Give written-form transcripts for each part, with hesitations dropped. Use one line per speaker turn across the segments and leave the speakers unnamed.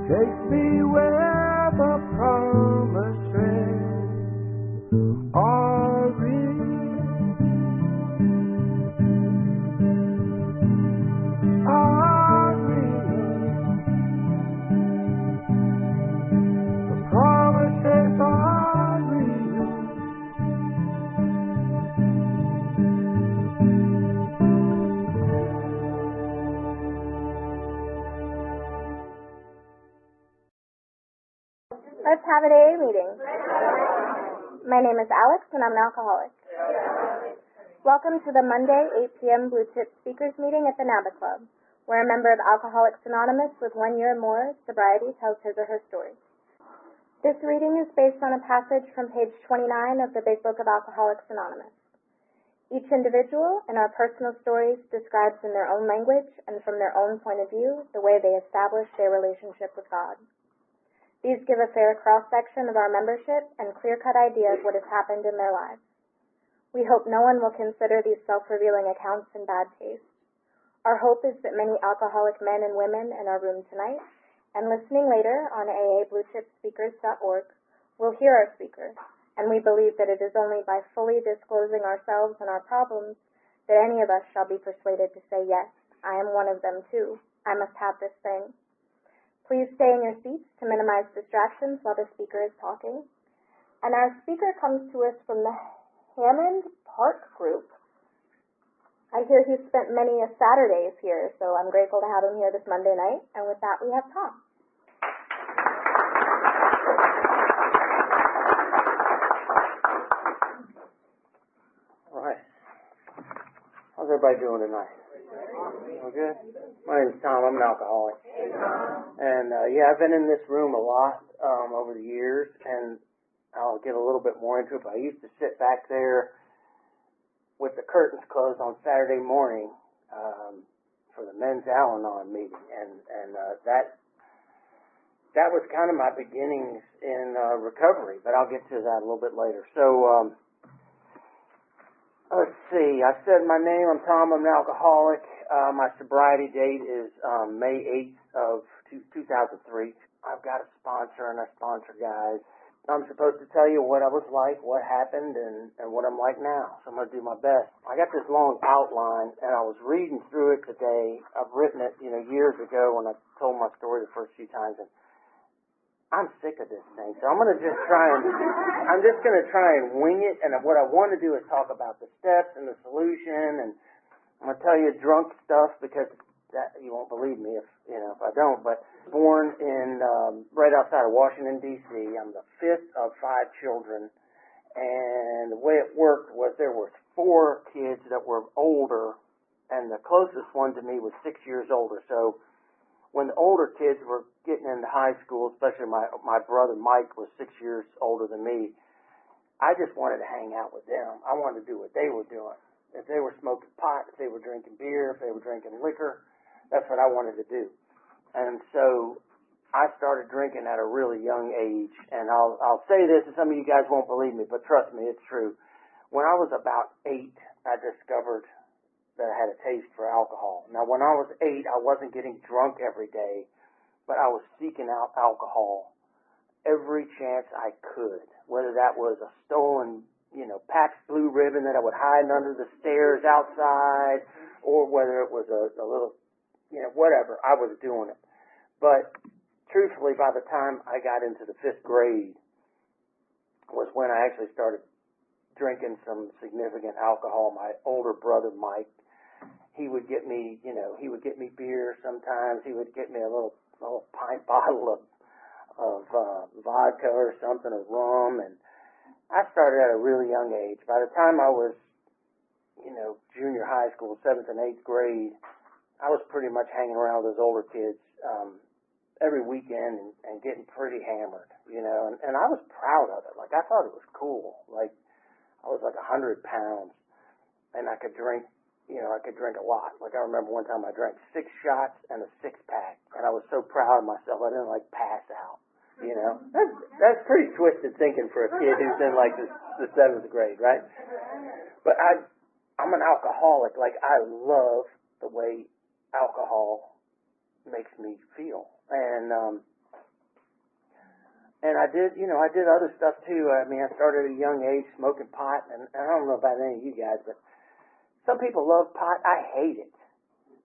Take me where the promised land are real. Are real. The promises are real.
Let's have an AA meeting. My name is Alex, and I'm an alcoholic. Welcome to the Monday 8 p.m. Blue Chip Speakers meeting at the NABA Club, where a member of Alcoholics Anonymous with 1 year or more sobriety tells his or her story. This reading is based on a passage from page 29 of the Big Book of Alcoholics Anonymous. Each individual in our personal stories describes in their own language and from their own point of view the way they establish their relationship with God. These give a fair cross-section of our membership and clear-cut idea of what has happened in their lives. We hope no one will consider these self-revealing accounts in bad taste. Our hope is that many alcoholic men and women in our room tonight and listening later on AABlueChipSpeakers.org will hear our speaker, and we believe that it is only by fully disclosing ourselves and our problems that any of us shall be persuaded to say, yes, I am one of them too. I must have this thing. Please stay in your seats to minimize distractions while the speaker is talking. And our speaker comes to us from the Hammond Park Group. I hear he's spent many a Saturdays here, so I'm grateful to have him here this Monday night. And with that, we have Tom.
All right. How's everybody doing tonight? All good? My name's Tom. I'm an alcoholic. And, I've been in this room a lot over the years, and I'll get a little bit more into it, but I used to sit back there with the curtains closed on Saturday morning for the men's Al-Anon meeting, and that was kind of my beginnings in recovery, but I'll get to that a little bit later. So, let's see. I said my name. I'm Tom. I'm an alcoholic. My sobriety date is May 8th of 2003. I've got a sponsor, and I sponsor guys. I'm supposed to tell you what I was like, what happened, and what I'm like now. So I'm going to do my best. I got this long outline, and I was reading through it today. I've written it, years ago when I told my story the first few times, and I'm sick of this thing. So I'm just going to try and wing it, and what I want to do is talk about the steps and the solution, and I'm going to tell you drunk stuff because that you won't believe me if I don't, but born in right outside of Washington, D.C. I'm the fifth of 5 children, and the way it worked was there were 4 kids that were older, and the closest one to me was 6 years older. So when the older kids were getting into high school, especially my brother Mike was 6 years older than me, I just wanted to hang out with them. I wanted to do what they were doing. If they were smoking pot, if they were drinking beer, if they were drinking liquor, that's what I wanted to do. And so I started drinking at a really young age. And I'll say this, and some of you guys won't believe me, but trust me, it's true. When I was about 8, I discovered that I had a taste for alcohol. Now, when I was 8, I wasn't getting drunk every day, but I was seeking out alcohol every chance I could, whether that was a stolen, Pabst Blue Ribbon that I would hide under the stairs outside, or whether it was a little, whatever, I was doing it. But truthfully, by the time I got into the 5th grade was when I actually started drinking some significant alcohol. My older brother, Mike, he would get me, he would get me beer sometimes. He would get me a little pint bottle of vodka or something, or rum, and I started at a really young age. By the time I was, junior high school, 7th and 8th grade, I was pretty much hanging around with those older kids every weekend and getting pretty hammered, and I was proud of it. Like, I thought it was cool. Like, I was like 100 pounds, and I could drink, I could drink a lot. Like, I remember one time I drank 6 shots and a 6-pack, and I was so proud of myself I didn't, pass out. That's pretty twisted thinking for a kid who's in the 7th grade, right? But I'm an alcoholic. Like, I love the way alcohol makes me feel, and And I did other stuff too. I mean, I started at a young age smoking pot, and I don't know about any of you guys, but some people love pot. I hate it.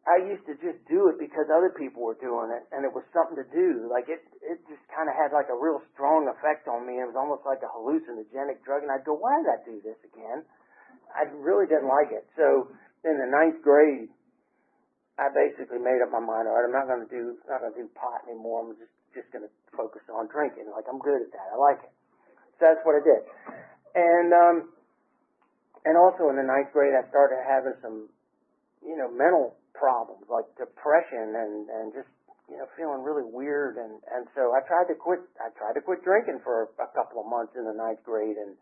I used to just do it because other people were doing it, and it was something to do. Like, it just kind of had like a real strong effect on me. It was almost like a hallucinogenic drug, and I'd go, why did I do this again? I really didn't like it. So in the 9th grade, I basically made up my mind, all right, I'm not going to do pot anymore. I'm just going to focus on drinking. Like, I'm good at that. I like it. So that's what I did. And also in the 9th grade, I started having some, mental problems like depression and just, feeling really weird. And so I tried to quit drinking for a couple of months in the 9th grade and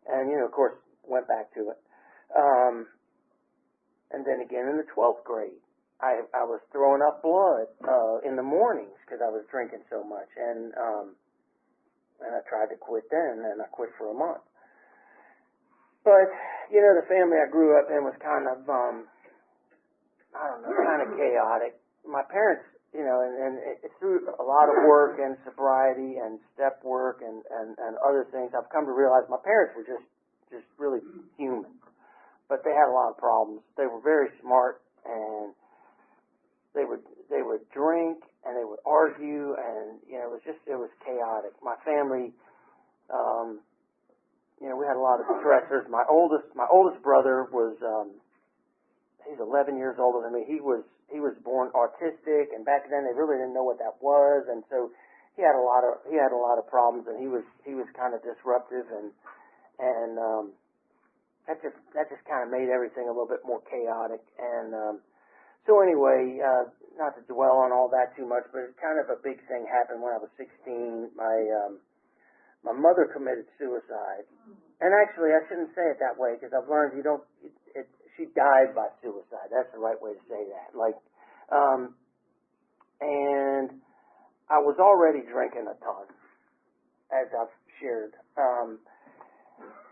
of course, went back to it. And then again in the 12th grade, I was throwing up blood in the mornings because I was drinking so much, and I tried to quit then, and I quit for a month. But the family I grew up in was kind of kind of chaotic. My parents, and through a lot of work and sobriety and step work and other things, I've come to realize my parents were just really human, but they had a lot of problems. They were very smart, and they would drink and they would argue, and it was chaotic. My family, we had a lot of stressors. My oldest brother was he's 11 years older than me. He was born autistic, and back then they really didn't know what that was, and so he had a lot of problems, and he was kind of disruptive, and that just kind of made everything a little bit more chaotic. And so anyway, not to dwell on all that too much, but kind of a big thing happened when I was 16. My mother committed suicide, and actually I shouldn't say it that way because I've learned she died by suicide. That's the right way to say that. And I was already drinking a ton, as I've shared.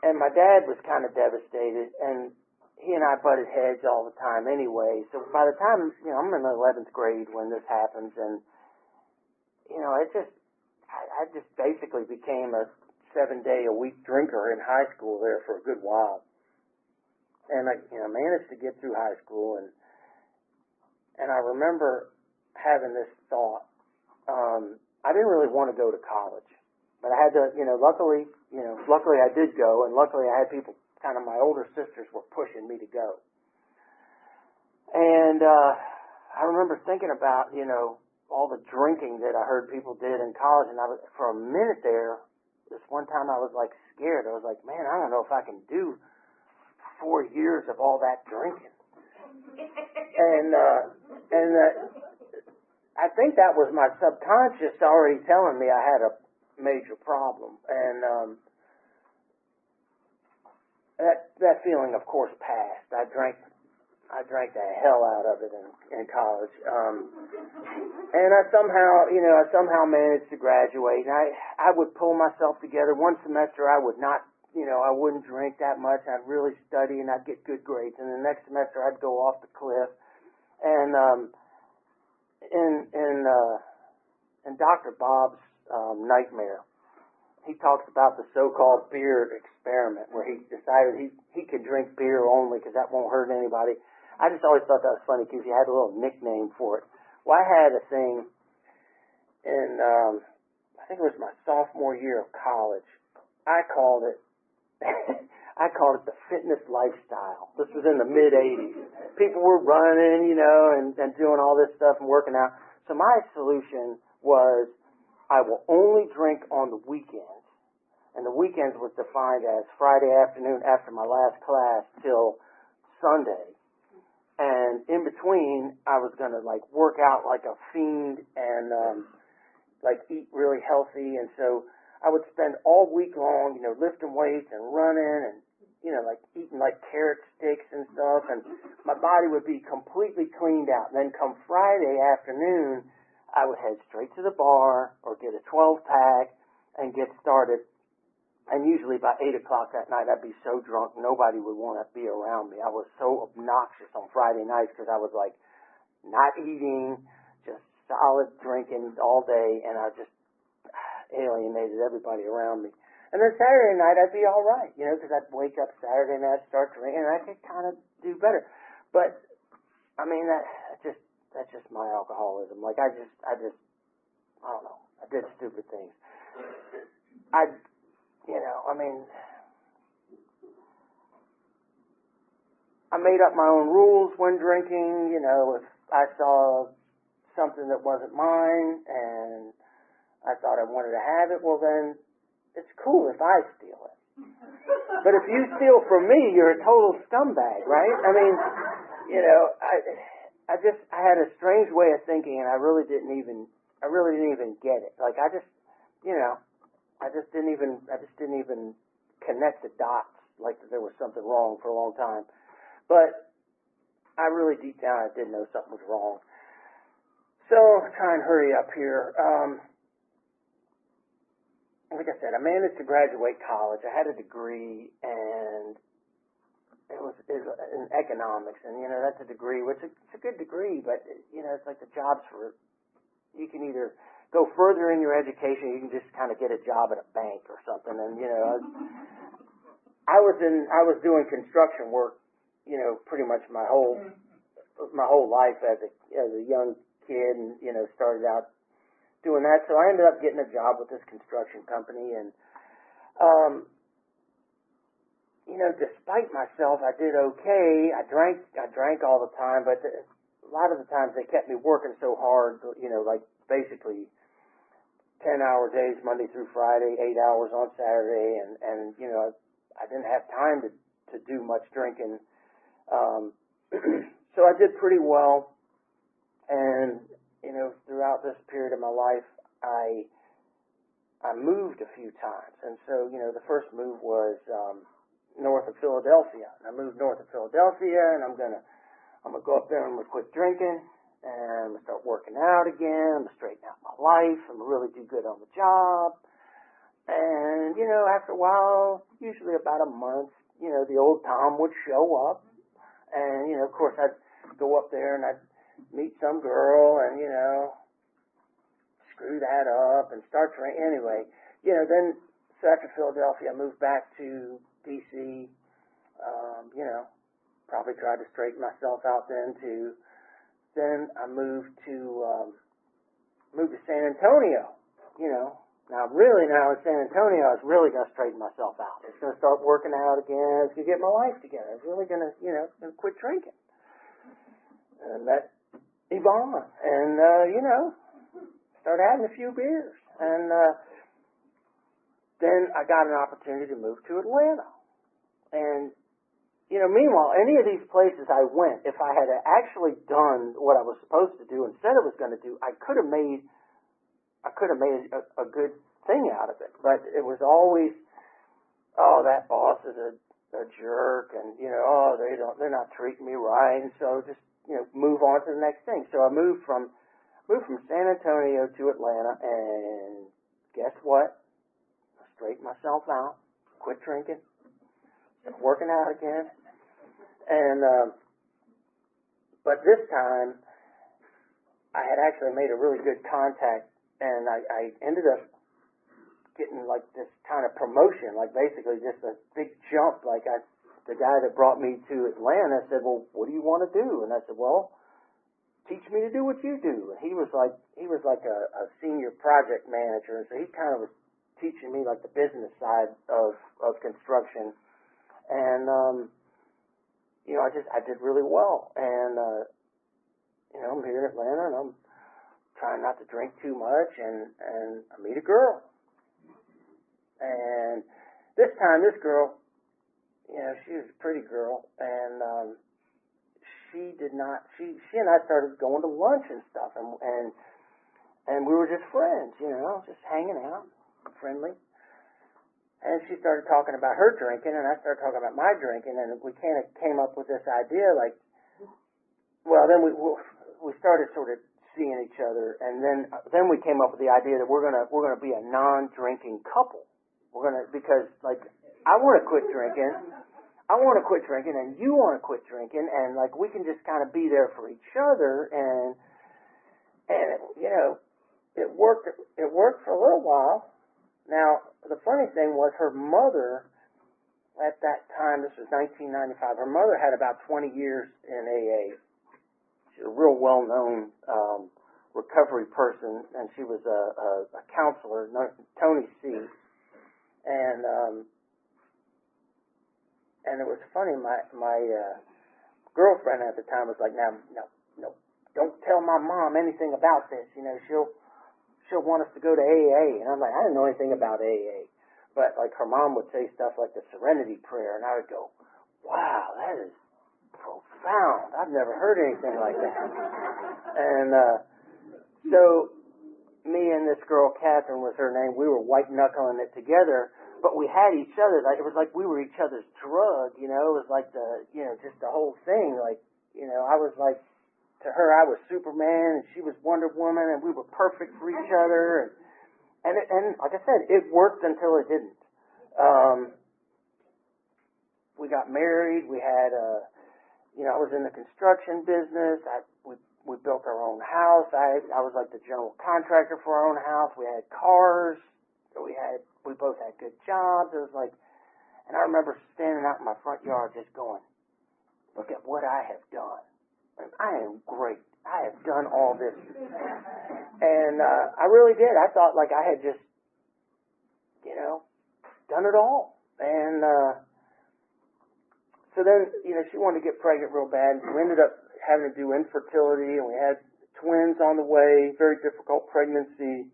And my dad was kind of devastated, and he and I butted heads all the time anyway. So by the time, I'm in the 11th grade when this happens, and, I just basically became a 7-day-a-week drinker in high school there for a good while. And I, managed to get through high school, and I remember having this thought. I didn't really want to go to college, but I had to, luckily I did go, and luckily I had people, kind of my older sisters were pushing me to go. And I remember thinking about, all the drinking that I heard people did in college, and for a minute there, this one time I was like scared. I was like, man, I don't know if I can do 4 years of all that drinking. And I think that was my subconscious already telling me I had a major problem. And that feeling, of course, passed. I drank the hell out of it in college. And I somehow managed to graduate. And I would pull myself together. One semester I would not, I wouldn't drink that much. I'd really study and I'd get good grades. And the next semester I'd go off the cliff. And in Dr. Bob's Nightmare, he talks about the so-called beer experiment, where he decided he could drink beer only because that won't hurt anybody. I just always thought that was funny because he had a little nickname for it. Well, I had a thing in, I think it was my sophomore year of college. I called it the fitness lifestyle. This was in the mid-'80s. People were running, and doing all this stuff and working out. So my solution was, I will only drink on the weekends. And the weekends was defined as Friday afternoon after my last class till Sunday. And in between, I was going to work out like a fiend and eat really healthy. And so I would spend all week long, lifting weights and running and, eating carrot sticks and stuff. And my body would be completely cleaned out. And then come Friday afternoon, I would head straight to the bar or get a 12-pack and get started. And usually by 8 o'clock that night, I'd be so drunk, nobody would want to be around me. I was so obnoxious on Friday nights because I was not eating, just solid drinking all day. And alienated everybody around me. And then Saturday night, I'd be all right, you know, because I'd wake up Saturday night, start drinking, and I could kind of do better. But I mean, that's just my alcoholism. Like I don't know. I did stupid things. I made up my own rules when drinking. You know, if I saw something that wasn't mine and I thought I wanted to have it, well then it's cool if I steal it. But if you steal from me, you're a total scumbag, right? I mean, you know, I had a strange way of thinking, and I really didn't even get it. Like I just didn't even connect the dots, like that there was something wrong for a long time. But I really deep down, I did know something was wrong. So try and hurry up here. Like I said, I managed to graduate college. I had a degree, and it was in economics, and you know that's a degree, which it's a good degree, but you know it's like the jobs for you can either go further in your education, or you can just kind of get a job at a bank or something. And you know, I was doing construction work, you know, pretty much my whole life as a young kid, and you know started out doing that. So I ended up getting a job with this construction company, and you know, despite myself, I did okay. I drank all the time, but a lot of the times they kept me working so hard, you know, like basically 10-hour days Monday through Friday, 8 hours on Saturday, and you know, I didn't have time to do much drinking. So I did pretty well, and you know, throughout this period of my life, I moved a few times, and so you know, the first move was north of Philadelphia. And I moved north of Philadelphia, and I'm gonna go up there and I'm gonna quit drinking, and I'm gonna start working out again. I'm gonna straighten out my life. I'm gonna really do good on the job. And you know, after a while, usually about a month, you know, the old Tom would show up, and you know, of course, I'd go up there and I'd meet some girl, and you know, screw that up and start drinking. Anyway, you know, then so after Philadelphia, I moved back to D.C. You know, probably tried to straighten myself out then too. Then I moved to San Antonio. You know, now in San Antonio, I was really going to straighten myself out. I was going to start working out again. I was going to get my life together. I was really going to, you know, quit drinking. And met Yvonne, and you know, started having a few beers, and then I got an opportunity to move to Atlanta. And you know, meanwhile, any of these places I went, if I had actually done what I was supposed to do and said I was going to do, I could have made a good thing out of it. But it was always, oh, that boss is a jerk, and you know, oh, they're not treating me right, and so just, you know, move on to the next thing. So I moved from San Antonio to Atlanta, and guess what? I straightened myself out, quit drinking, started working out again, and but this time I had actually made a really good contact, and I ended up getting like this kind of promotion, like basically just a big jump. Like the guy that brought me to Atlanta said, well, what do you want to do? And I said, well, teach me to do what you do. And he was like a senior project manager, and so he kind of was teaching me like the business side of construction. And you know, I did really well. And you know, I'm here in Atlanta, and I'm trying not to drink too much, and I meet a girl. And this time, this girl, you know, she was a pretty girl, and she and I started going to lunch and stuff, and we were just friends, you know, just hanging out, friendly. And she started talking about her drinking, and I started talking about my drinking, and we kind of came up with this idea, like, well, then we started sort of seeing each other, and then we came up with the idea that we're gonna be a non-drinking couple. Because like I want to quit drinking, and you want to quit drinking, and like we can just kind of be there for each other, and you know, it worked for a little while, Now, the funny thing was her mother, at that time, this was 1995, her mother had about 20 years in AA. She's a real well-known recovery person, and she was a counselor, Tony C. And it was funny, my girlfriend at the time was like, no, don't tell my mom anything about this. You know, she'll want us to go to AA. And I'm like, I didn't know anything about AA. But like her mom would say stuff like the Serenity Prayer, and I would go, wow, that is profound. I've never heard anything like that. And so me and this girl, Catherine was her name, we were white-knuckling it together, but we had each other. Like, it was like we were each other's drug, you know. It was like just the whole thing. Like, you know, I was like, to her, I was Superman, and she was Wonder Woman, and we were perfect for each other. And like I said, it worked until it didn't. We got married. We had, I was in the construction business. We built our own house. I was like the general contractor for our own house. We had cars. We both had good jobs. It was like, and I remember standing out in my front yard just going, look at what I have done. And I am great. I have done all this. And I really did. I thought like I had just, done it all. And so then, she wanted to get pregnant real bad. We ended up having to do infertility, and we had twins on the way, very difficult pregnancy.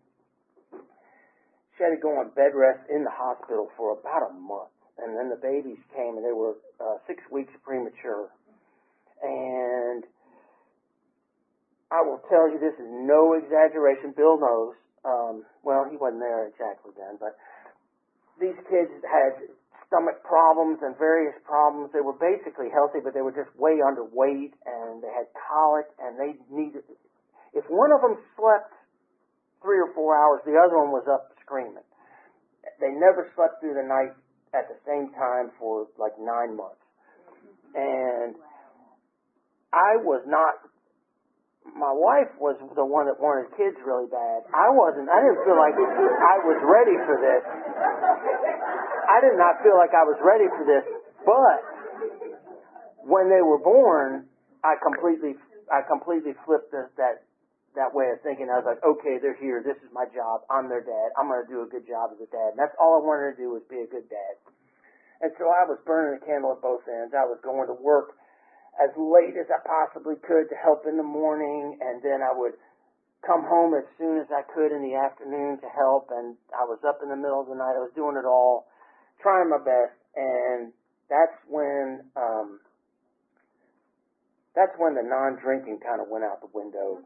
She had to go on bed rest in the hospital for about a month. And then the babies came, and they were 6 weeks premature. And I will tell you, this is no exaggeration. Bill knows. Well, he wasn't there exactly then, but these kids had stomach problems and various problems. They were basically healthy, but they were just way underweight, and they had colic, and they needed, if one of them slept 3 or 4 hours, the other one was up screaming. They never slept through the night at the same time for like 9 months. And I was not, my wife was the one that wanted kids really bad. I didn't feel like I was ready for this. I did not feel like I was ready for this, but when they were born, I completely flipped that way of thinking. I was like, okay, they're here. This is my job. I'm their dad. I'm going to do a good job as a dad. And that's all I wanted to do was be a good dad. And so I was burning the candle at both ends. I was going to work as late as I possibly could to help in the morning, and then I would come home as soon as I could in the afternoon to help, and I was up in the middle of the night. I was doing it all, trying my best, and that's when the non-drinking kind of went out the window.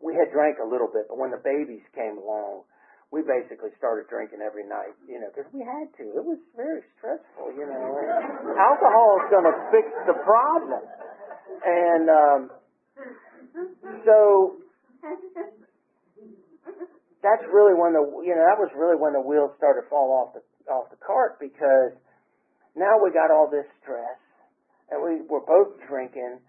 We had drank a little bit, but when the babies came along, we basically started drinking every night, because we had to. It was very stressful, and alcohol is going to fix the problem. And so that's really when that was really when the wheels started to fall off the cart, because now we got all this stress, and we were both drinking.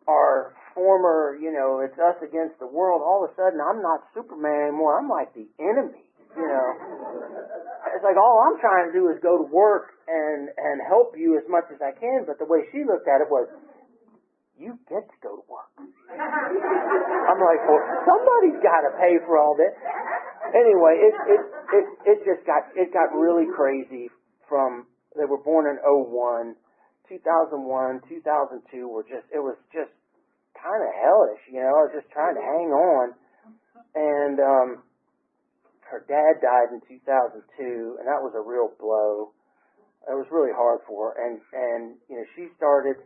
Our former, it's us against the world. All of a sudden, I'm not Superman anymore. I'm like the enemy, It's like all I'm trying to do is go to work and help you as much as I can. But the way she looked at it was, you get to go to work. I'm like, well, somebody's got to pay for all this. Anyway, it got really crazy. They were born in 2001, 2002 it was just kind of hellish, I was just trying to hang on. And her dad died in 2002, and that was a real blow. It was really hard for her. And she started,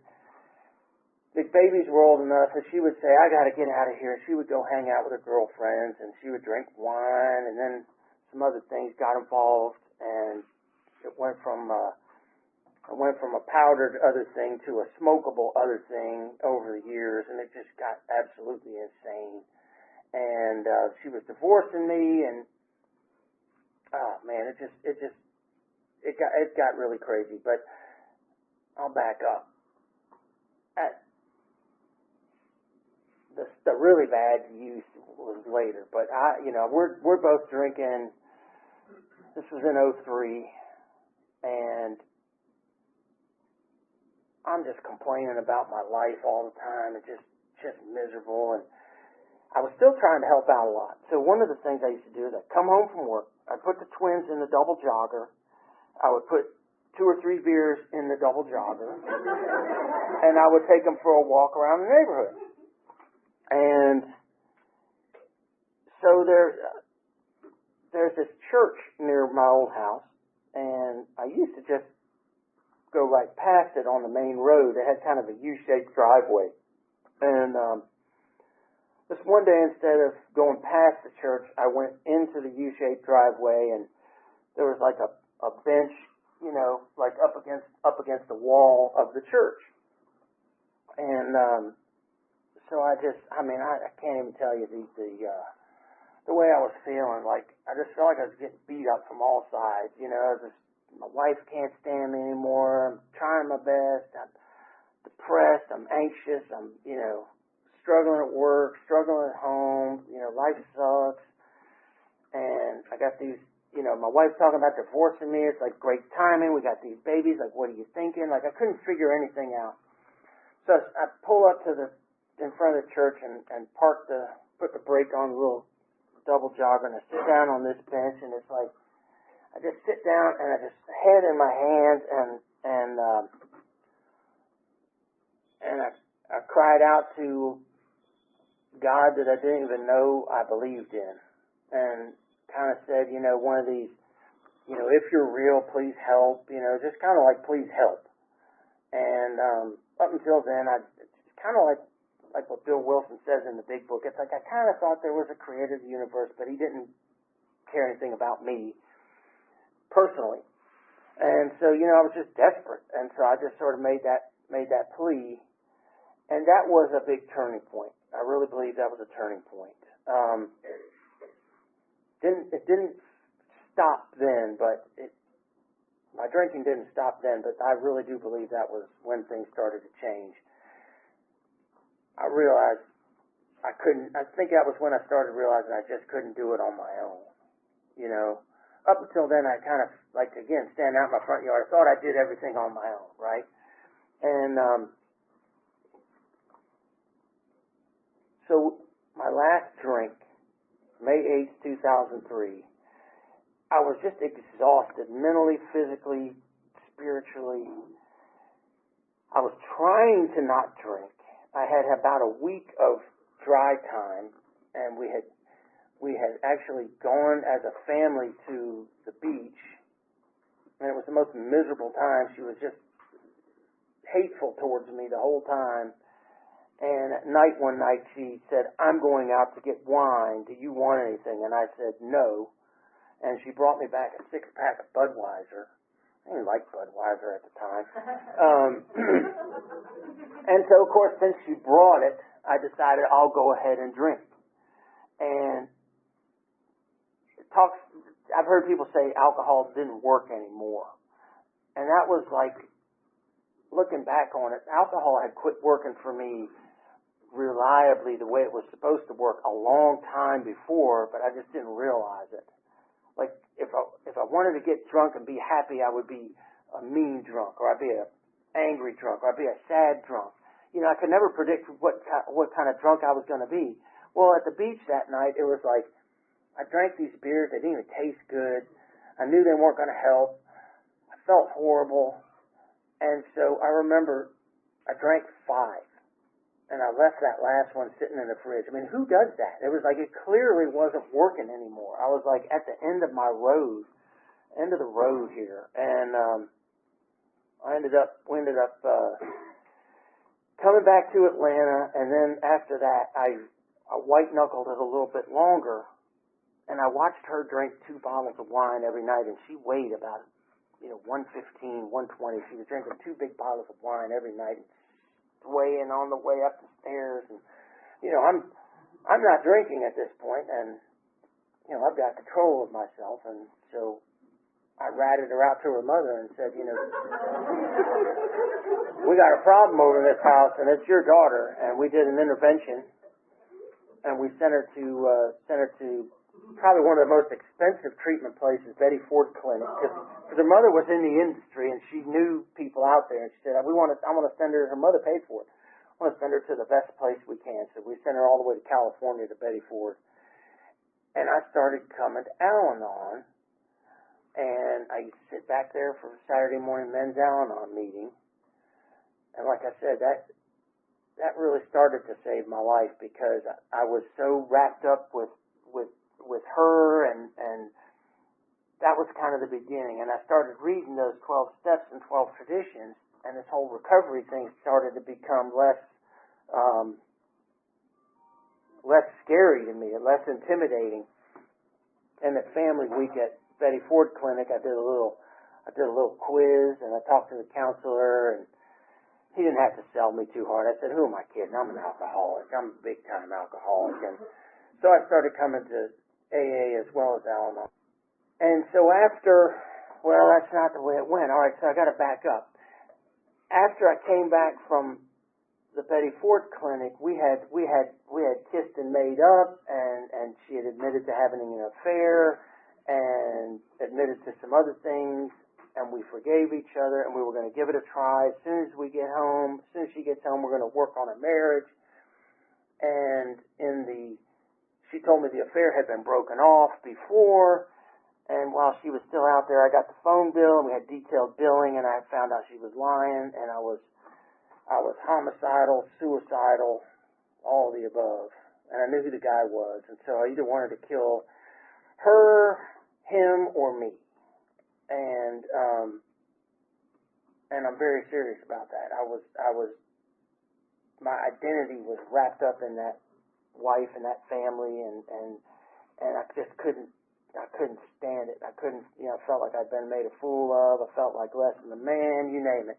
the babies were old enough, and she would say, I got to get out of here. She would go hang out with her girlfriends, and she would drink wine, and then some other things got involved, and it went from a powdered other thing to a smokable other thing over the years, and it just got absolutely insane. And she was divorcing me, and oh man, it got really crazy. But I'll back up. The really bad use was later, but we're both drinking. This was in '03, and I'm just complaining about my life all the time. It's just miserable, and I was still trying to help out a lot. So one of the things I used to do is I'd come home from work, I'd put the twins in the double jogger, I would put 2 or 3 beers in the double jogger, and I would take them for a walk around the neighborhood. And so there's this church near my old house, and I used to just go right past it on the main road. It had kind of a U-shaped driveway. And this one day, instead of going past the church, I went into the U-shaped driveway, and there was like a bench, you know, like up against the wall of the church. And so I can't even tell you the way I was feeling. Like, I just felt like I was getting beat up from all sides. You know, my wife can't stand me anymore. I'm trying my best. I'm depressed. I'm anxious. I'm, you know, struggling at work, struggling at home. You know, life sucks. And I got these, you know, my wife's talking about divorcing me. It's like great timing. We got these babies. Like, what are you thinking? Like, I couldn't figure anything out. So I pull up to in front of the church and put the brake on the little double jogger, and I sit down on this bench, and it's like, I just sit down and I just head in my hands, and I cried out to God that I didn't even know I believed in, and kind of said, you know, one of these, you know, if you're real, please help, you know, just kind of like, please help. And up until then, it's kind of like what Bill Wilson says in the Big Book. It's like I kind of thought there was a creator of the universe, but he didn't care anything about me personally. And so, you know, I was just desperate. And so I just sort of made that plea. And that was a big turning point. I really believe that was a turning point. It didn't stop then, but my drinking didn't stop then, but I really do believe that was when things started to change. I realized I think that was when I started realizing I just couldn't do it on my own. You know, up until then I kind of, like, again, standing out in my front yard, I thought I did everything on my own, right? And so my last drink, May 8th, 2003, I was just exhausted, mentally, physically, spiritually. I was trying to not drink. I had about a week of dry time, and we had actually gone as a family to the beach, and it was the most miserable time. She was just hateful towards me the whole time. And at night, one night, she said, "I'm going out to get wine. Do you want anything?" And I said, "No." And she brought me back a 6-pack of Budweiser. I didn't like Budweiser at the time. And so, of course, since she brought it, I decided I'll go ahead and drink. And I've heard people say alcohol didn't work anymore. And that was like, looking back on it, alcohol had quit working for me reliably the way it was supposed to work a long time before, but I just didn't realize it. Like, if I wanted to get drunk and be happy, I would be a mean drunk, or I'd be an angry drunk, or I'd be a sad drunk. You know, I could never predict what kind of drunk I was going to be. Well, at the beach that night, it was like, I drank these beers, they didn't even taste good. I knew they weren't going to help. I felt horrible. And so I remember I drank 5. And I left that last one sitting in the fridge. I mean, who does that? It was like it clearly wasn't working anymore. I was like at the end of my road, end of the road here. And we ended up coming back to Atlanta. And then after that, I white-knuckled it a little bit longer. And I watched her drink 2 bottles of wine every night. And she weighed about, 115, 120. She was drinking 2 big bottles of wine every night. Swaying on the way up the stairs, and I'm not drinking at this point, and I've got control of myself, and so I ratted her out to her mother and said, we got a problem over in this house, and it's your daughter, and we did an intervention, and we sent her to probably one of the most expensive treatment places, Betty Ford Clinic, because her mother was in the industry and she knew people out there. And she said, I want to send her. Her mother paid for it. I want to send her to the best place we can. So we sent her all the way to California to Betty Ford. And I started coming to Al-Anon, and I used to sit back there for a Saturday morning men's Al-Anon meeting. And like I said, that really started to save my life, because I was so wrapped up with her, and that was kind of the beginning. And I started reading those 12 steps and 12 traditions, and this whole recovery thing started to become less scary to me, and less intimidating. And at Family Week at Betty Ford Clinic, I did a little quiz, and I talked to the counselor, and he didn't have to sell me too hard. I said, who am I kidding? I'm an alcoholic. I'm a big-time alcoholic. And so I started coming to AA as well as Al-Anon. And so that's not the way it went. All right, so I got to back up. After I came back from the Betty Ford Clinic, we had kissed and made up, and she had admitted to having an affair and admitted to some other things, and we forgave each other, and we were going to give it a try. As soon as she gets home, we're going to work on a marriage. And she told me the affair had been broken off before, and while she was still out there, I got the phone bill, and we had detailed billing, and I found out she was lying, and I was homicidal, suicidal, all of the above. And I knew who the guy was, and so I either wanted to kill her, him, or me. And I'm very serious about that. My identity was wrapped up in that wife and that family, and I just couldn't stand it. I couldn't, I felt like I'd been made a fool of. I felt like less than a man, you name it.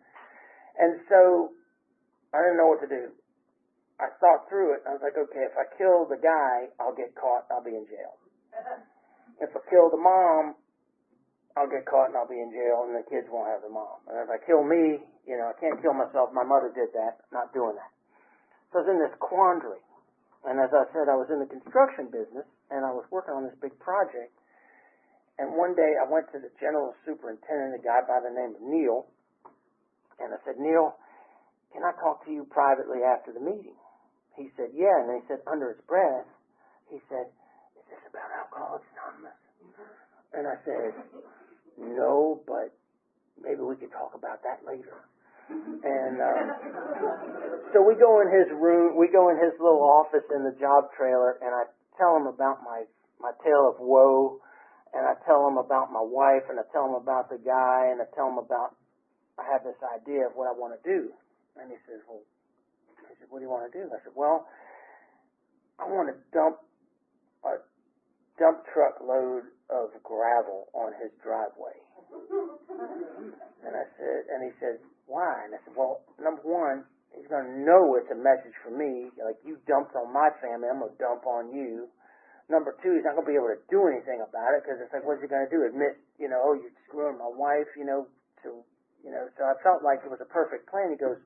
And so I didn't know what to do. I thought through it. I was like, okay, if I kill the guy, I'll get caught and I'll be in jail. If I kill the mom, I'll get caught and I'll be in jail, and the kids won't have the mom. And if I kill me, I can't kill myself. My mother did that. I'm not doing that. So I was in this quandary. And as I said, I was in the construction business, and I was working on this big project. And one day I went to the general superintendent, a guy by the name of Neil, and I said, Neil, can I talk to you privately after the meeting? He said, yeah. And he said, under his breath, he said, is this about Alcoholics Anonymous? And I said, no, but maybe we could talk about that later. And so we go in his room, we go in his little office in the job trailer, and I tell him about my tale of woe, and I tell him about my wife, and I tell him about the guy, and I tell him about, I have this idea of what I want to do. And he says, what do you want to do? I said, well, I want to dump a dump truck load of gravel on his driveway. And he said, why? And I said, well, number one, he's going to know it's a message for me. Like, you dumped on my family, I'm going to dump on you. Number two, he's not going to be able to do anything about it, because it's like, what's he going to do? Admit, oh, you're screwing my wife, so I felt like it was a perfect plan. He goes,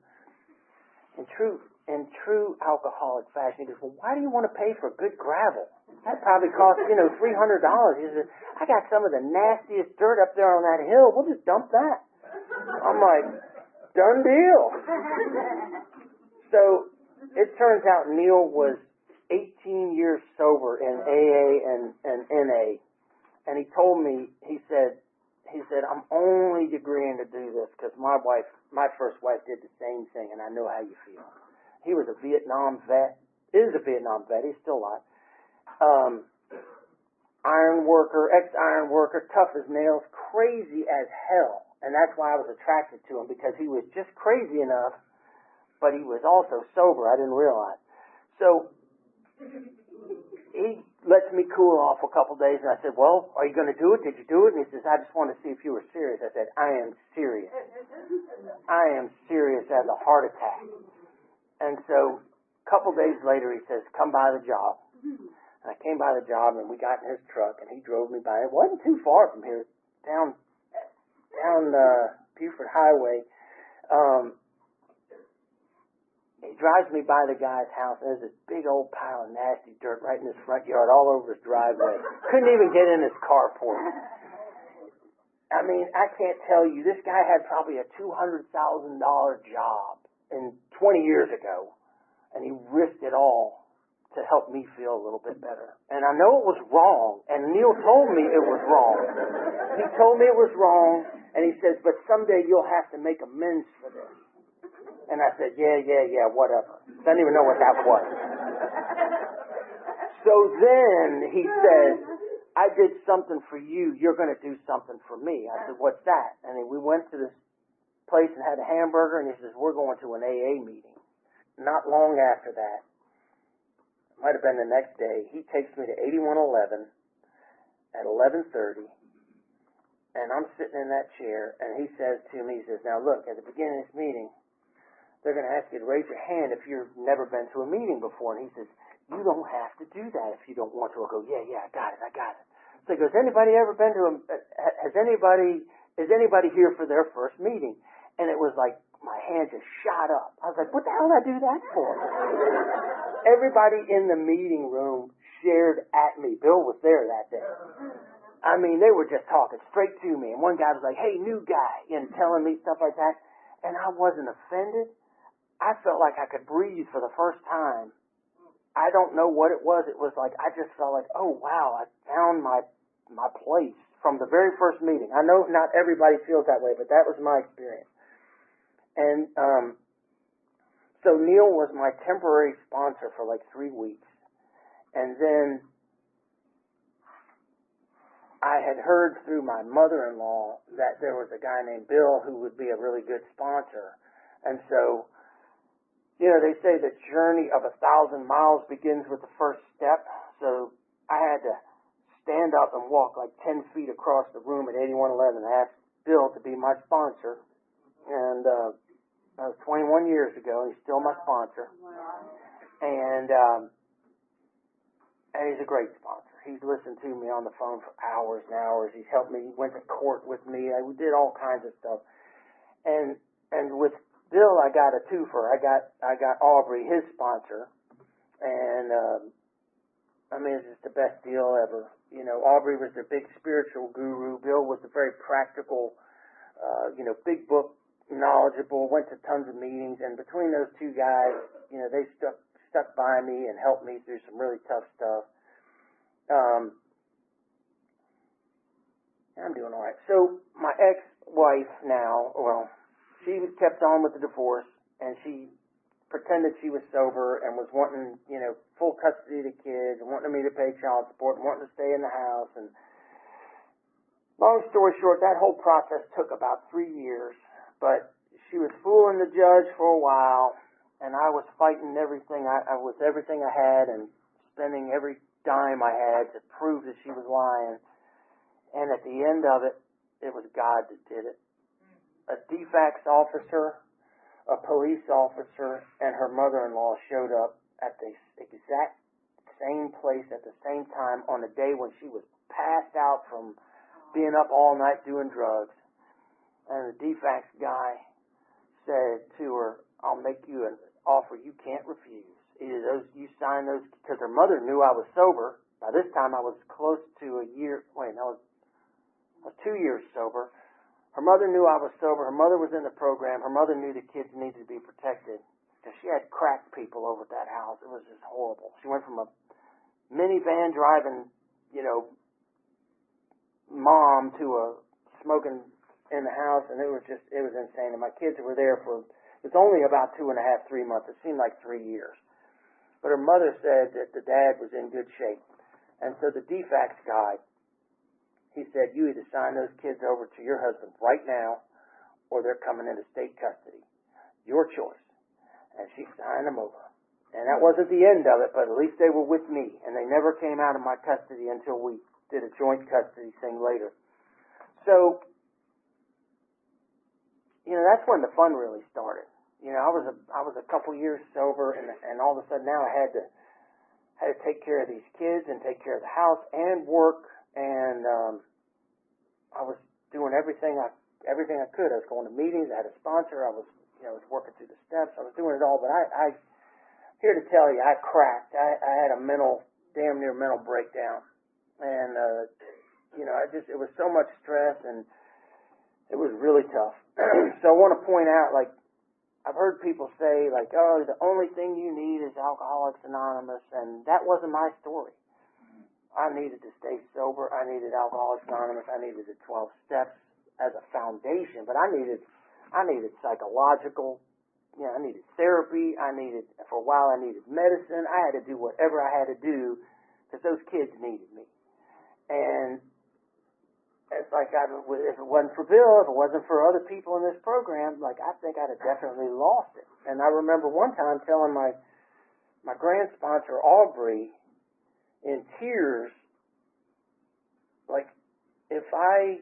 in true alcoholic fashion, he goes, well, why do you want to pay for good gravel? That probably costs, $300. He says, I got some of the nastiest dirt up there on that hill. We'll just dump that. I'm like, done deal. So it turns out Neil was 18 years sober in AA and NA. And he told me, he said, I'm only agreeing to do this because my first wife did the same thing, and I know how you feel. He was a Vietnam vet, is a Vietnam vet, he's still alive. Iron worker, ex-iron worker, tough as nails, crazy as hell. And that's why I was attracted to him, because he was just crazy enough, but he was also sober. I didn't realize. So he lets me cool off a couple days, and I said, well, are you going to do it? Did you do it? And he says, I just want to see if you were serious. I said, I am serious. I am serious as a heart attack. And so a couple days later, he says, come by the job. And I came by the job, and we got in his truck, and he drove me by. It wasn't too far from here, down Buford Highway. he drives me by the guy's house, and there's this big old pile of nasty dirt right in his front yard, all over his driveway. Couldn't even get in his carport. I mean, I can't tell you, this guy had probably a $200,000 job 20 years ago, and he risked it all to help me feel a little bit better. And I know it was wrong, and Neil told me it was wrong. He told me it was wrong, and he says, but someday you'll have to make amends for this. And I said, yeah, whatever. Doesn't even know what that was. So then he says, I did something for you, you're going to do something for me. I said, what's that? And we went to this place and had a hamburger, and he says, we're going to an AA meeting. Not long after that, might have been the next day, he takes me to 8111 at 11:30, and I'm sitting in that chair, and he says to me, he says, now look, at the beginning of this meeting, they're going to ask you to raise your hand if you've never been to a meeting before. And he says, you don't have to do that if you don't want to. I go, yeah, I got it. So he goes, anybody ever been to is anybody here for their first meeting? And it was like, my hand just shot up. I was like, what the hell did I do that for? Everybody in the meeting room shared at me. Bill was there that day. I mean, they were just talking straight to me. And one guy was like, hey, new guy, and telling me stuff like that. And I wasn't offended. I felt like I could breathe for the first time. I don't know what it was. It was like, I just felt like, oh, wow, I found my place from the very first meeting. I know not everybody feels that way, but that was my experience. And so Neil was my temporary sponsor for like 3 weeks. And then I had heard through my mother-in-law that there was a guy named Bill who would be a really good sponsor. And so, you know, they say the journey of 1,000 miles begins with the first step. So I had to stand up and walk like 10 feet across the room at 8111 and ask Bill to be my sponsor. And that was 21 years ago. He's still my sponsor. And he's a great sponsor. He's listened to me on the phone for hours and hours. He's helped me. He went to court with me. We did all kinds of stuff. And with Bill, I got a twofer. I got Aubrey, his sponsor, and I mean, it's just the best deal ever. You know, Aubrey was the big spiritual guru. Bill was the very practical, big book knowledgeable. Went to tons of meetings, and between those two guys, you know, they stuck by me and helped me through some really tough stuff. I'm doing all right. So my ex-wife now, well, she kept on with the divorce, and she pretended she was sober and was wanting, you know, full custody of the kids and wanting me to pay child support and wanting to stay in the house. And long story short, that whole process took about 3 years, but she was fooling the judge for a while, and I was fighting everything. I was everything I had and spending every dime I had to prove that she was lying. And at the end of it, it was God that did it. A DFACS officer, a police officer, and her mother-in-law showed up at the exact same place at the same time on a day when she was passed out from being up all night doing drugs. And the DFACS guy said to her, I'll make you an offer you can't refuse. Either you sign those, because her mother knew I was sober. By this time I was close to a year, I was 2 years sober. Her mother knew I was sober. Her mother was in the program. Her mother knew the kids needed to be protected. Because she had crack people over at that house. It was just horrible. She went from a minivan driving, mom to a smoking in the house, and it was insane. And my kids were there it was only about 2.5, 3 months. It seemed like 3 years. But her mother said that the dad was in good shape. And so the DFACS guy, he said, you either sign those kids over to your husband right now, or they're coming into state custody. Your choice. And she signed them over. And that wasn't the end of it, but at least they were with me. And they never came out of my custody until we did a joint custody thing later. So, that's when the fun really started. I was a couple years sober, and all of a sudden now I had to take care of these kids and take care of the house and work. And I was doing everything I could. I was going to meetings. I had a sponsor. I was, I was working through the steps. I was doing it all, but I here to tell you, I cracked. I had a damn near mental breakdown. And, it was so much stress, and it was really tough. So I want to point out, like, I've heard people say, like, oh, the only thing you need is Alcoholics Anonymous, and that wasn't my story. I needed to stay sober. I needed Alcoholics Anonymous. I needed the 12 steps as a foundation, but I needed psychological, I needed therapy. For a while, I needed medicine. I had to do whatever I had to do because those kids needed me. And it's like, if it wasn't for Bill, if it wasn't for other people in this program, like, I think I'd have definitely lost it. And I remember one time telling my grand sponsor, Aubrey, in tears, like, if I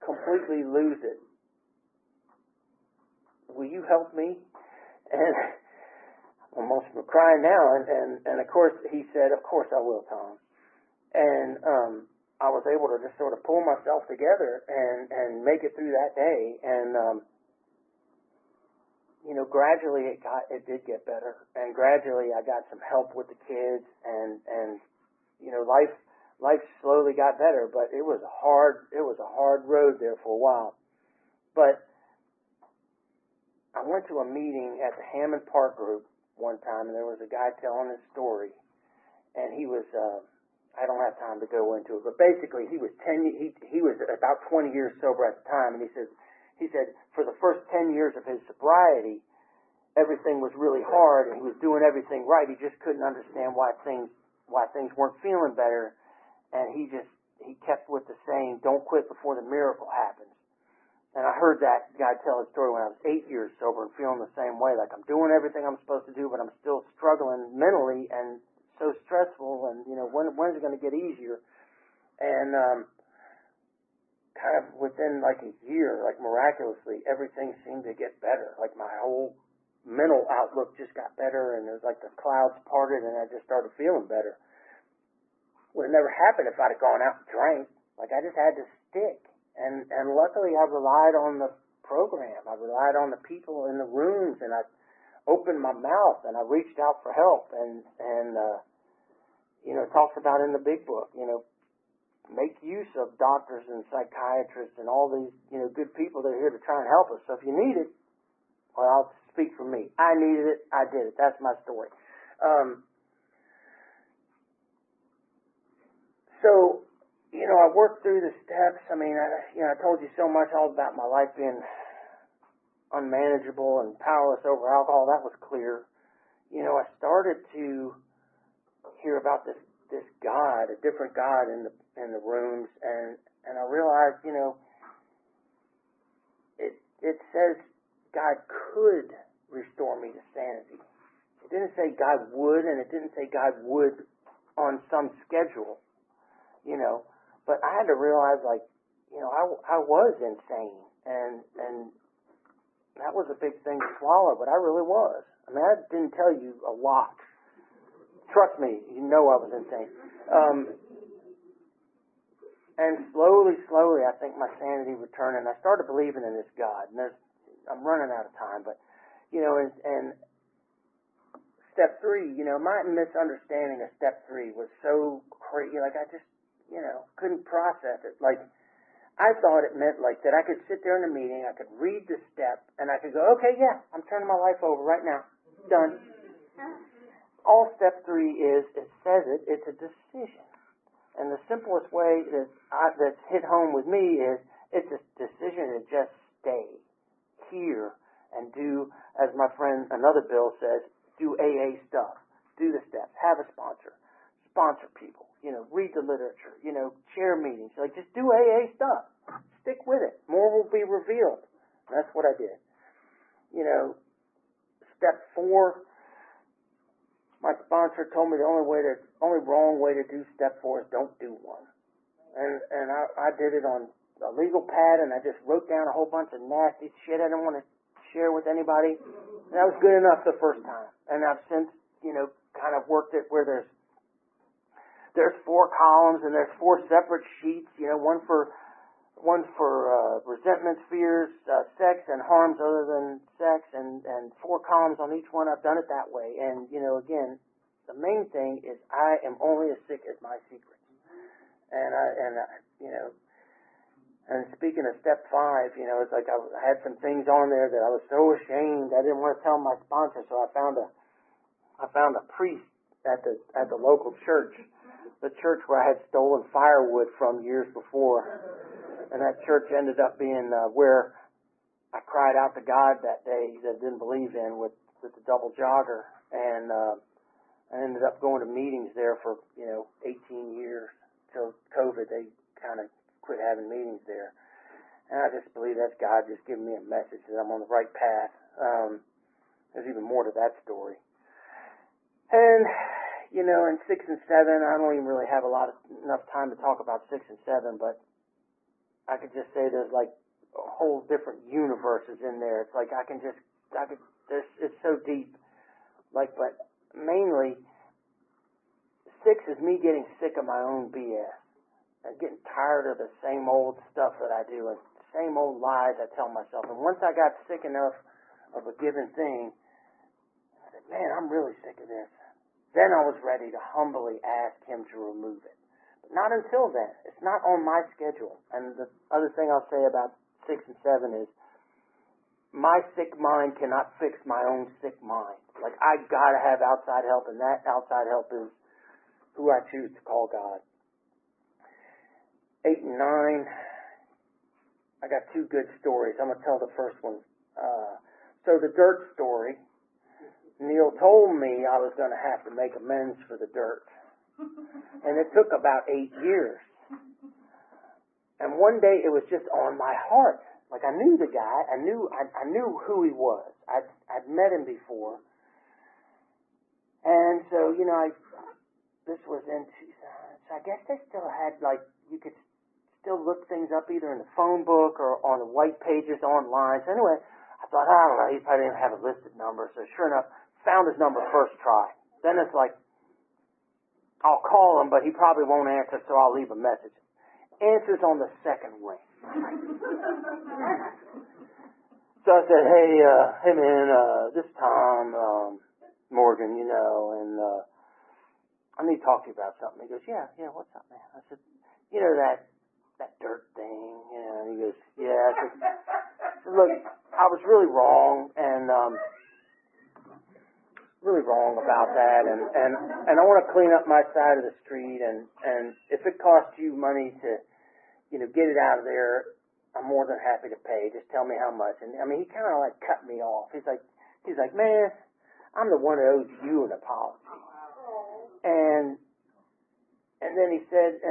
completely lose it, will you help me? And I'm almost crying now. And of course, he said, of course I will, Tom. And I was able to just sort of pull myself together and make it through that day. And gradually it did get better. And gradually I got some help with the kids, and life slowly got better, but it was a hard road there for a while. But I went to a meeting at the Hammond Park Group one time, and there was a guy telling his story, and he was I don't have time to go into it, but basically he was about 20 years sober at the time, and he said for the first 10 years of his sobriety, everything was really hard, and he was doing everything right. He just couldn't understand why things weren't feeling better, and he kept with the saying, "Don't quit before the miracle happens." And I heard that guy tell his story when I was 8 years sober and feeling the same way, like I'm doing everything I'm supposed to do, but I'm still struggling mentally and so stressful, and when's it going to get easier? And kind of within like a year, like miraculously, everything seemed to get better. Like my whole mental outlook just got better, and it was like the clouds parted, and I just started feeling better. Would have never happened if I'd have gone out and drank. Like I just had to stick. And luckily I relied on the program. I relied on the people in the rooms, and I opened my mouth and I reached out for help. And it talks about in the big book, make use of doctors and psychiatrists and all these, good people that are here to try and help us. So if you need it, well, I'll speak for me. I needed it. I did it. That's my story. So I worked through the steps. I mean, I told you so much all about my life being unmanageable and powerless over alcohol. That was clear. I started to hear about this God, a different God in the rooms, and I realized, it says God could restore me to sanity. It didn't say God would, and it didn't say God would on some schedule, But I had to realize, I was insane, and that was a big thing to swallow, but I really was. I mean, I didn't tell you a lot. Trust me, I was insane. And slowly, I think my sanity returned, and I started believing in this God. And I'm running out of time, but, and step 3, my misunderstanding of step 3 was so crazy. Like, I just, couldn't process it. Like, I thought it meant, that I could sit there in a meeting, I could read the step, and I could go, okay, yeah, I'm turning my life over right now. Done. All step 3 is, it says it's a decision. And the simplest way that's hit home with me is, it's a decision to just stay here and do, as my friend, another Bill says, do AA stuff. Do the steps. Have a sponsor. Sponsor people. Read the literature. Chair meetings. Just do AA stuff. Stick with it. More will be revealed. And that's what I did. Step 4, my sponsor told me the only wrong way to do step 4 is don't do one. And I did it on a legal pad, and I just wrote down a whole bunch of nasty shit I didn't want to share with anybody. And that was good enough the first time. And I've since, kind of worked it where there's 4 columns and there's 4 separate sheets, one for one for resentments, fears, sex, and harms other than sex, and 4 columns on each one. I've done it that way. And, again, the main thing is I am only as sick as my secrets. And speaking of step 5, it's like I had some things on there that I was so ashamed. I didn't want to tell my sponsor, so I found a priest at the local church, the church where I had stolen firewood from years before. And that church ended up being where I cried out to God that day that I didn't believe in with the double jogger. And I ended up going to meetings there for, 18 years. Till COVID, they kind of quit having meetings there. And I just believe that's God just giving me a message that I'm on the right path. There's even more to that story. And, in 6 and 7, I don't even really have enough time to talk about 6 and 7, but I could just say there's like a whole different universes in there. It's like it's so deep. But mainly, 6 is me getting sick of my own BS. I'm getting tired of the same old stuff that I do and the same old lies I tell myself. And once I got sick enough of a given thing, I said, man, I'm really sick of this. Then I was ready to humbly ask him to remove it. But not until then. It's not on my schedule. And the other thing I'll say about 6 and 7 is my sick mind cannot fix my own sick mind. Like, I got to have outside help, and that outside help is who I choose to call God. 8 and 9, I got 2 good stories. I'm going to tell the first one. So the dirt story, Neil told me I was going to have to make amends for the dirt. And it took about 8 years. And one day it was just on my heart. Like, I knew the guy. I knew who he was. I'd met him before. And so, this was in 2000. So I guess they still had, you could still look things up either in the phone book or on the white pages online. So anyway, I thought, I don't know, he probably didn't have a listed number. So sure enough, found his number first try. Then it's like, I'll call him, but he probably won't answer, so I'll leave a message. Answers on the second ring. So I said, hey man, this is Tom Morgan, and I need to talk to you about something. He goes, yeah, what's up, man? I said, that dirt thing, and he goes, yeah. I said, look, I was really wrong, and really wrong about that, and I want to clean up my side of the street, and if it costs you money to, get it out of there, I'm more than happy to pay. Just tell me how much. And I mean, he kind of like cut me off. He's like, man, I'm the one that owes you an apology. And then he said,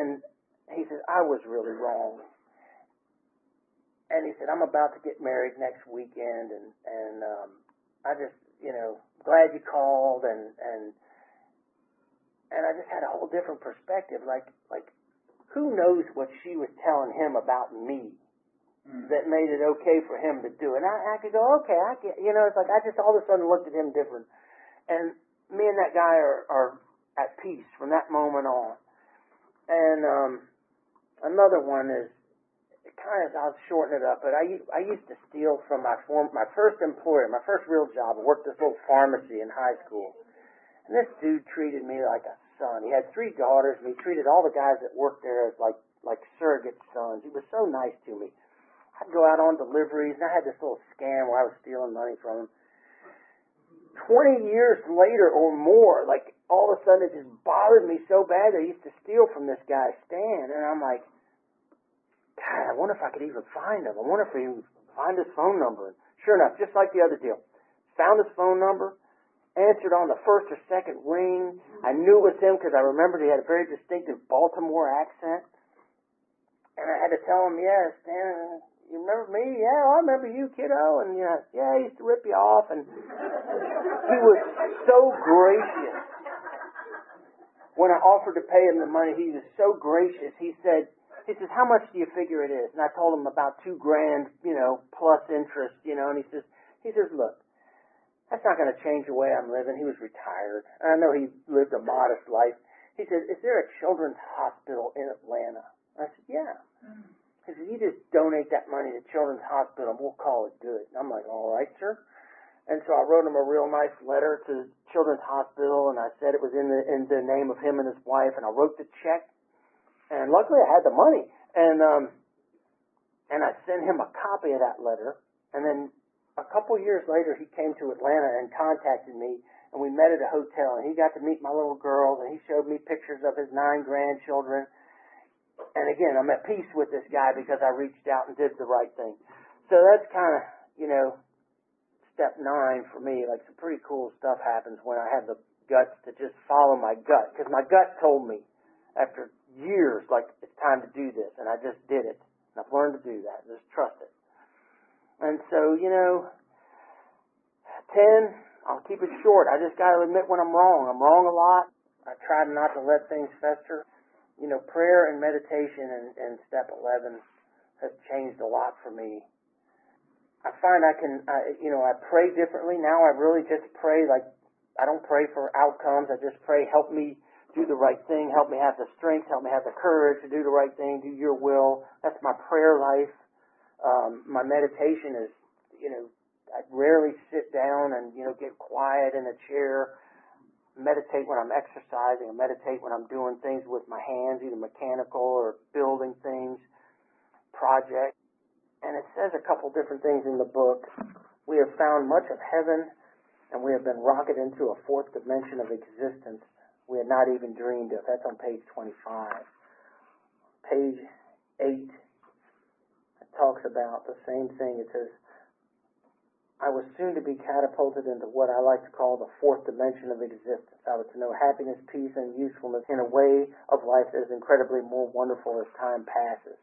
I was really wrong. And he said, I'm about to get married next weekend, and I just, glad you called, and I just had a whole different perspective. Like, who knows what she was telling him about me that made it okay for him to do? And I could go, okay, I get, it's like I just all of a sudden looked at him different. And me and that guy are at peace from that moment on. And another one is, I'll shorten it up, but I used to steal from my first employer, my first real job. I worked this little pharmacy in high school. And this dude treated me like a son. He had 3 daughters, and he treated all the guys that worked there as like surrogate sons. He was so nice to me. I'd go out on deliveries, and I had this little scam where I was stealing money from him. 20 years later or more, like, all of a sudden it just bothered me so bad that I used to steal from this guy, Stan. And I'm like, God, I wonder if I could even find him. I wonder if he would find his phone number. And sure enough, just like the other deal, found his phone number, answered on the first or second ring. I knew it was him because I remembered he had a very distinctive Baltimore accent. And I had to tell him, yeah, Stan, you remember me? Yeah, I remember you, kiddo. And yeah, I used to rip you off. And he was so gracious. When I offered to pay him the money, he was so gracious. He says, how much do you figure it is? And I told him about $2,000, plus interest, and he says, look, that's not going to change the way I'm living. He was retired. I know he lived a modest life. He said, is there a children's hospital in Atlanta? I said, yeah. He said, you just donate that money to Children's Hospital and we'll call it good. And I'm like, all right, sir. And so I wrote him a real nice letter to Children's Hospital, and I said it was in the name of him and his wife, and I wrote the check. And luckily I had the money. And I sent him a copy of that letter. And then a couple years later, he came to Atlanta and contacted me, and we met at a hotel, and he got to meet my little girls, and he showed me pictures of his 9 grandchildren. And again, I'm at peace with this guy because I reached out and did the right thing. So that's kind of, step 9 for me. Like, some pretty cool stuff happens when I have the guts to just follow my gut. Because my gut told me after years, like, it's time to do this. And I just did it. And I've learned to do that. Just trust it. And so, 10, I'll keep it short. I just got to admit when I'm wrong. I'm wrong a lot. I try not to let things fester. Prayer and meditation and step 11 has changed a lot for me. I find I pray differently now. I really just pray, like, I don't pray for outcomes. I just pray, help me do the right thing, help me have the strength, help me have the courage to do the right thing, do your will. That's my prayer life. My meditation is, I rarely sit down and, get quiet in a chair, meditate when I'm exercising, or meditate when I'm doing things with my hands, either mechanical or building things, projects. And it says a couple different things in the book. We have found much of heaven, and we have been rocketed into a 4th dimension of existence we had not even dreamed of. That's on page 25. Page 8, it talks about the same thing. It says, I was soon to be catapulted into what I like to call the 4th dimension of existence. I was to know happiness, peace, and usefulness in a way of life that is incredibly more wonderful as time passes.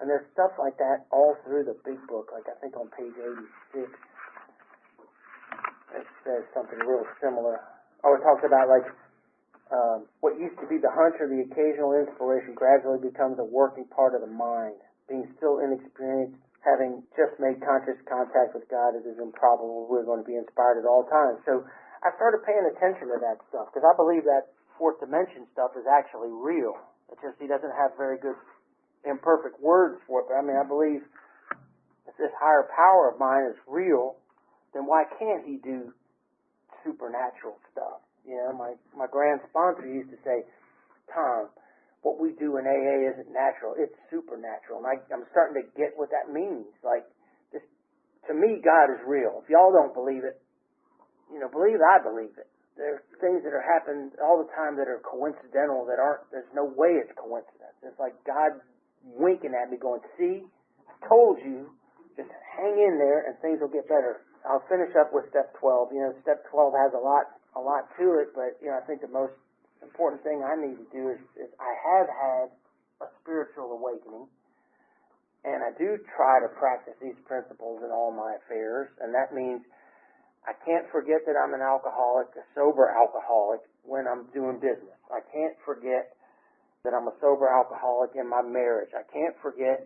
And there's stuff like that all through the big book. Like I think on page 86, it says something real similar. Oh, it talks about like what used to be the hunch or the occasional inspiration gradually becomes a working part of the mind. Being still inexperienced, having just made conscious contact with God, it is improbable we're going to be inspired at all times. So I started paying attention to that stuff because I believe that 4th dimension stuff is actually real. It's just he doesn't have very good imperfect words for it, but I believe if this higher power of mine is real, then why can't he do supernatural stuff? My grand sponsor used to say, Tom, what we do in AA isn't natural, it's supernatural. And I'm starting to get what that means. Like, this, to me, God is real. If y'all don't believe it, believe I believe it. There's things that are happening all the time that are coincidental that aren't, there's no way it's coincidence. It's like God winking at me going, see, I told you, just hang in there and things will get better. I'll finish up with step 12. Step 12 has a lot to it, but, I think the most important thing I need to do is I have had a spiritual awakening, and I do try to practice these principles in all my affairs, and that means I can't forget that I'm an alcoholic, a sober alcoholic, when I'm doing business. I can't forget that I'm a sober alcoholic in my marriage. I can't forget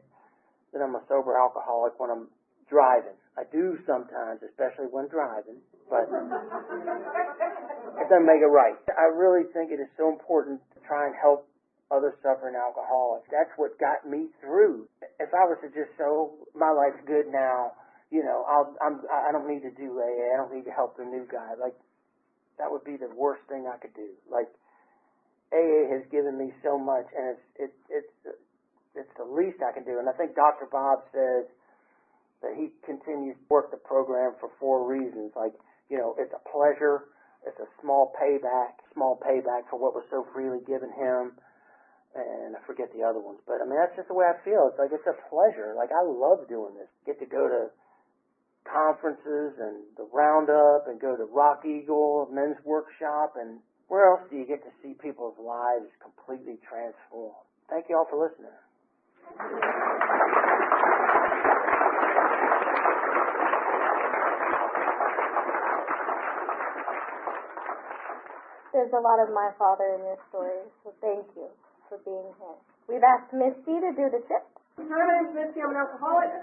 that I'm a sober alcoholic when I'm driving. I do sometimes, especially when driving, but it doesn't make it right. I really think it is so important to try and help other suffering alcoholics. That's what got me through. If I was to just say, my life's good now, I don't need to do AA, I don't need to help the new guy. Like, that would be the worst thing I could do. Like, AA has given me so much, and it's the least I can do. And I think Dr. Bob says that he continues to work the program for 4 reasons. Like, it's a pleasure, it's a small payback for what was so freely given him, and I forget the other ones. But, that's just the way I feel. It's like, it's a pleasure. Like, I love doing this. Get to go to conferences and the Roundup and go to Rock Eagle, men's workshop, and where else do you get to see people's lives completely transformed? Thank you all for listening.
There's a lot of my father in your story, so thank you for being here. We've asked Misty to do the chips.
Hi, my name's Misty. I'm an alcoholic.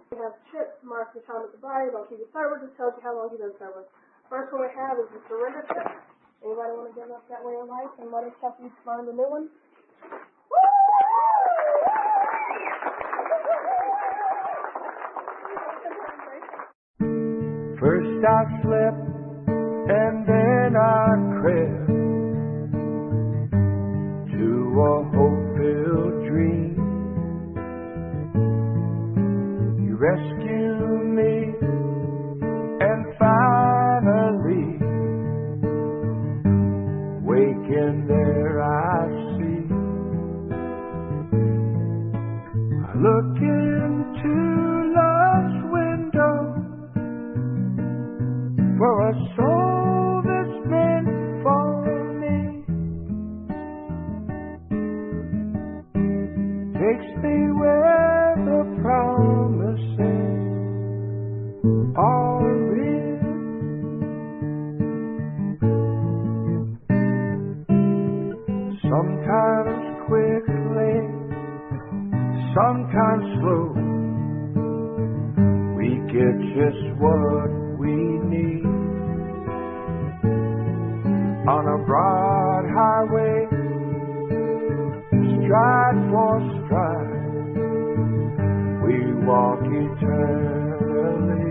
We have chips marked with Hammond Park Group. I'll keep it sober. Just tells you how long you've been sober. First one we have is the surrender chip. Anybody want to give up that way of life and let us help you find a new one? Woo!
First I slept and then I crept to a hope-filled dream. You rescued me and finally waking there I see. I look into love's window for a soul that's meant for me. Takes me where the promises are real. Sometimes quickly, sometimes slow, we get just what we need. On a broad highway, stride for stride, we walk eternally.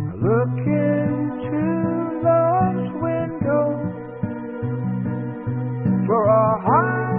I look into love's window for a high